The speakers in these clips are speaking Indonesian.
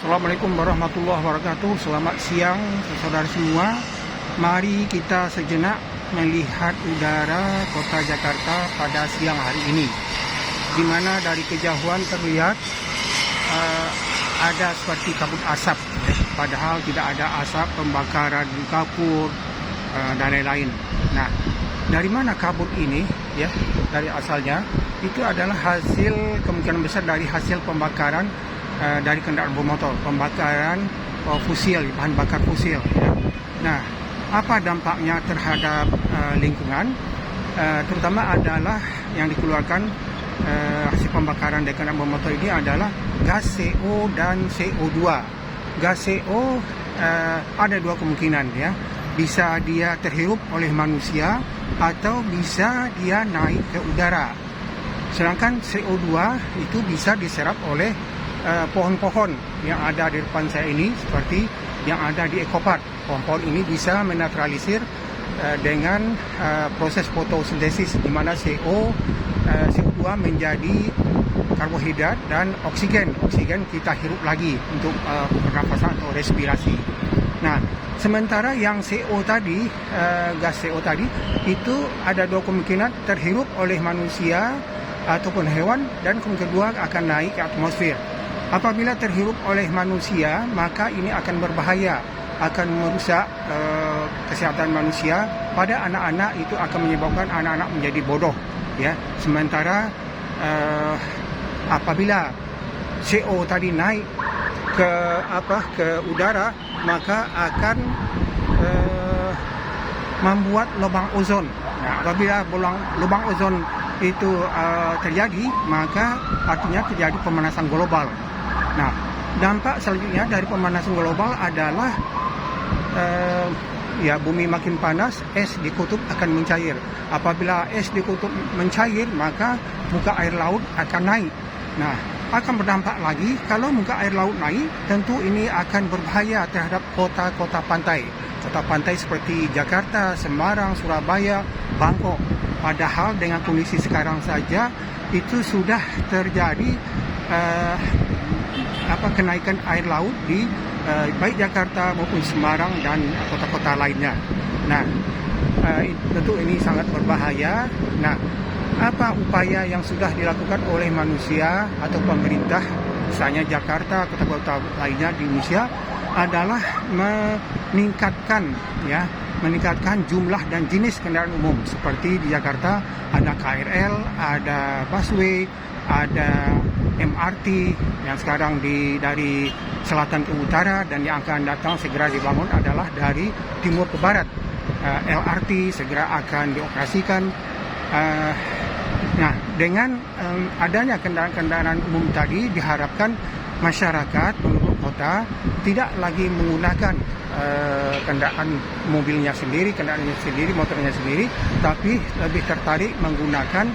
Assalamualaikum warahmatullahi wabarakatuh. Selamat siang saudara semua. Mari kita sejenak melihat udara kota Jakarta pada siang hari ini, di mana dari kejauhan terlihat ada seperti kabut asap, padahal tidak ada asap pembakaran kapur dan lain-lain. Nah, dari mana kabut ini? Ya, dari asalnya itu adalah hasil, kemungkinan besar dari hasil pembakaran dari kendaraan bermotor, pembakaran fosil, bahan bakar fosil. Ya. Nah, apa dampaknya terhadap lingkungan? Terutama adalah yang dikeluarkan hasil pembakaran dari kendaraan bermotor ini adalah gas CO dan CO2. Gas CO ada dua kemungkinan, ya. Bisa dia terhirup oleh manusia atau bisa dia naik ke udara. Sedangkan CO2 itu bisa diserap oleh pohon-pohon yang ada di depan saya ini, seperti yang ada di Ecopark. Pohon-pohon ini bisa menetralisir dengan proses fotosintesis, di mana CO2 menjadi karbohidrat dan oksigen kita hirup lagi untuk pernafasan atau respirasi. Nah, sementara yang CO tadi, gas CO tadi itu ada dua kemungkinan, terhirup oleh manusia ataupun hewan, dan kemungkinan kedua akan naik ke atmosfer. Apabila terhirup oleh manusia, maka ini akan berbahaya, akan merusak kesehatan manusia. Pada anak-anak itu akan menyebabkan anak-anak menjadi bodoh, ya. Sementara apabila CO tadi naik ke udara, maka akan membuat lubang ozon. Nah, apabila lubang ozon itu terjadi, maka artinya terjadi pemanasan global. Nah, dampak selanjutnya dari pemanasan global adalah bumi makin panas, es di kutub akan mencair. Apabila es di kutub mencair, maka muka air laut akan naik. Nah, akan berdampak lagi kalau muka air laut naik, tentu ini akan berbahaya terhadap kota-kota pantai. Kota pantai seperti Jakarta, Semarang, Surabaya, Bangkok. Padahal dengan kondisi sekarang saja itu sudah terjadi kenaikan air laut di baik Jakarta maupun Semarang dan kota-kota lainnya. Nah, tentu ini sangat berbahaya. Nah, apa upaya yang sudah dilakukan oleh manusia atau pemerintah, misalnya Jakarta, kota-kota lainnya di Indonesia, adalah meningkatkan jumlah dan jenis kendaraan umum. Seperti di Jakarta ada KRL, ada busway, ada MRT yang sekarang dari selatan ke utara, dan yang akan datang segera dibangun adalah dari timur ke barat. LRT segera akan dioperasikan. Nah, dengan adanya kendaraan-kendaraan umum tadi, diharapkan masyarakat penduduk kota tidak lagi menggunakan kendaraan mobilnya sendiri, motornya sendiri, tapi lebih tertarik menggunakan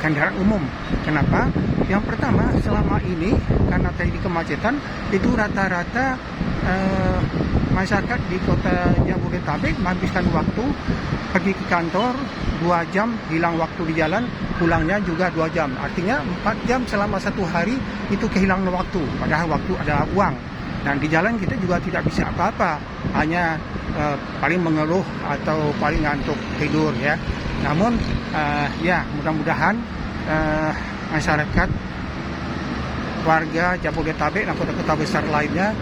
kendaraan umum. Kenapa? Yang pertama, selama ini karena terjadi kemacetan, itu rata-rata masyarakat di kota Jabodetabek menghabiskan waktu pergi ke kantor 2 jam, hilang waktu di jalan, pulangnya juga 2 jam. Artinya 4 jam selama satu hari itu kehilangan waktu, padahal waktu adalah uang. Dan di jalan kita juga tidak bisa apa-apa, hanya paling mengeluh atau paling ngantuk tidur, ya. Namun mudah-mudahan masyarakat, warga Jabodetabek dan kota-kota besar lainnya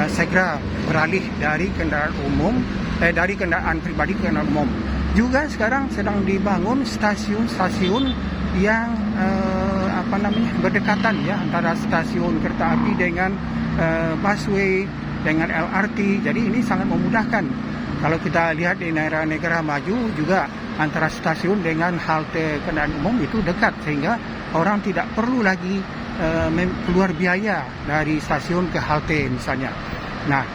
segera beralih dari kendaraan umum, dari kendaraan pribadi ke kendaraan umum. Juga sekarang sedang dibangun stasiun-stasiun yang berdekatan, ya, antara stasiun kereta api dengan busway dengan LRT. Jadi ini sangat memudahkan. Kalau kita lihat di negara-negara maju juga, antara stasiun dengan halte kendaraan umum itu dekat, sehingga orang tidak perlu lagi keluar biaya dari stasiun ke halte misalnya. Nah,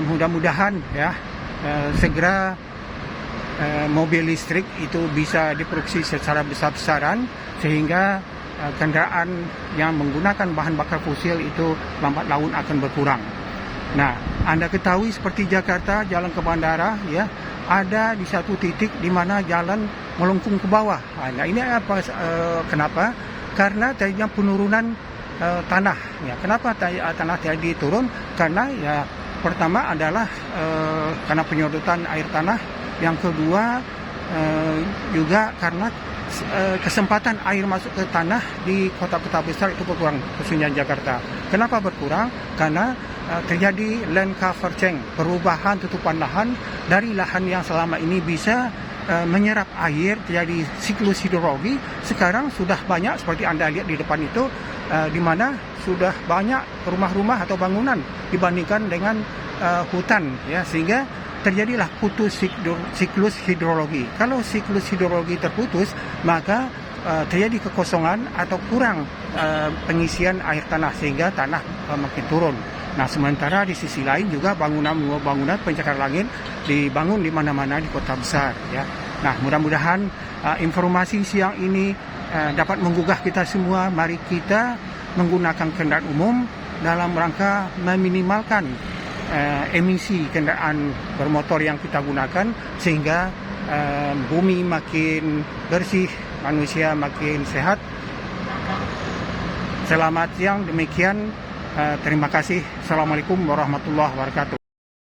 mudah-mudahan segera mobil listrik itu bisa diproduksi secara besar-besaran, sehingga kendaraan yang menggunakan bahan bakar fosil itu lambat laun akan berkurang. Nah, Anda ketahui seperti Jakarta, jalan ke bandara, ya, ada di satu titik di mana jalan melengkung ke bawah. Nah, ini apa? Kenapa? Karena terjadinya penurunan tanah. Ya, kenapa tanah jadi turun? Karena ya pertama adalah karena penyedotan air tanah. Yang kedua juga karena kesempatan air masuk ke tanah di kota-kota besar itu berkurang, khususnya Jakarta. Kenapa berkurang? Karena terjadi land cover change, perubahan tutupan lahan dari lahan yang selama ini bisa menyerap air, terjadi siklus hidrologi. Sekarang sudah banyak seperti Anda lihat di depan itu, di mana sudah banyak rumah-rumah atau bangunan dibandingkan dengan hutan, ya, sehingga terjadilah putus siklus hidrologi. Kalau siklus hidrologi terputus, maka terjadi kekosongan atau kurang pengisian air tanah, sehingga tanah makin turun. Nah, sementara di sisi lain juga bangunan pencakar langit dibangun di mana-mana di kota besar, ya. Nah, mudah-mudahan informasi siang ini dapat menggugah kita semua. Mari kita menggunakan kendaraan umum dalam rangka meminimalkan emisi kendaraan bermotor yang kita gunakan, sehingga bumi makin bersih, manusia makin sehat. Selamat siang, demikian. Terima kasih. Assalamualaikum warahmatullahi wabarakatuh.